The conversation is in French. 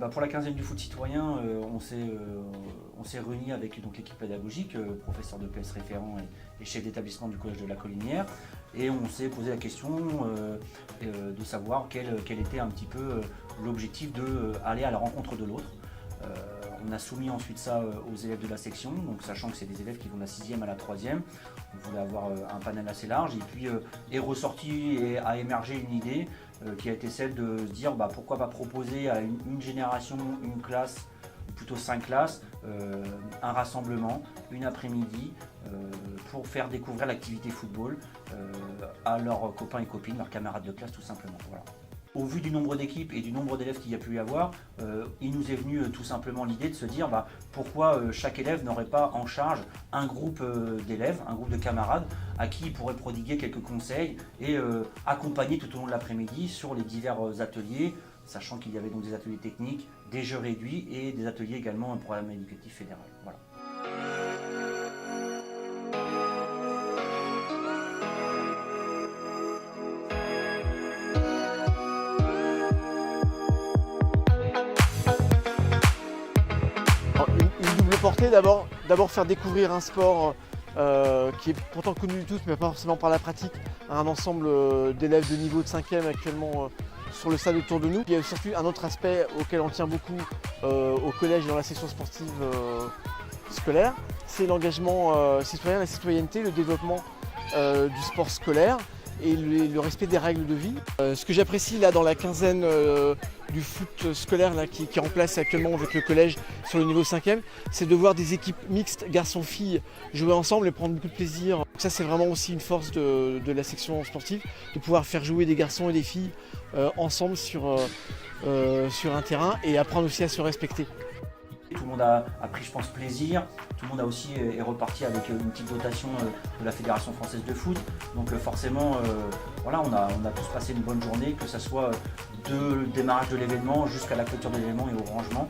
Pour la quinzaine du foot citoyen, on s'est réunis avec l'équipe pédagogique, professeur de PS référent et chef d'établissement du collège de la Collinière, et on s'est posé la question de savoir quel était un petit peu l'objectif d'aller à la rencontre de l'autre. On a soumis ensuite ça aux élèves de la section, donc sachant que c'est des élèves qui vont de la 6e à la 3e. On voulait avoir un panel assez large, et puis est ressorti et a émergé une idée qui a été celle de se dire pourquoi pas proposer à une génération, une classe, ou plutôt 5 classes, un rassemblement, une après-midi, pour faire découvrir l'activité football à leurs copains et copines, leurs camarades de classe tout simplement. Voilà. Au vu du nombre d'équipes et du nombre d'élèves qu'il y a pu y avoir, il nous est venu tout simplement l'idée de se dire pourquoi chaque élève n'aurait pas en charge un groupe d'élèves, un groupe de camarades à qui il pourrait prodiguer quelques conseils et accompagner tout au long de l'après-midi sur les divers ateliers, sachant qu'il y avait donc des ateliers techniques, des jeux réduits et des ateliers également un programme éducatif fédéral. Voilà. Une double portée, d'abord faire découvrir un sport qui est pourtant connu de tous, mais pas forcément par la pratique, à un ensemble d'élèves de niveau de 5e actuellement sur le stade autour de nous. Il y a surtout un autre aspect auquel on tient beaucoup au collège et dans la section sportive scolaire, c'est l'engagement citoyen, la citoyenneté, le développement du sport scolaire et le respect des règles de vie. Ce que j'apprécie là dans la quinzaine du foot scolaire là, qui est en place actuellement avec le collège sur le niveau 5e, c'est de voir des équipes mixtes garçons-filles jouer ensemble et prendre beaucoup de plaisir. Donc ça c'est vraiment aussi une force de la section sportive, de pouvoir faire jouer des garçons et des filles ensemble sur un terrain et apprendre aussi à se respecter. Tout le monde a pris, je pense, plaisir. Tout le monde a aussi est reparti avec une petite dotation de la Fédération française de foot. Donc forcément, voilà, on a tous passé une bonne journée, que ce soit de le démarrage de l'événement jusqu'à la clôture de l'événement et au rangement.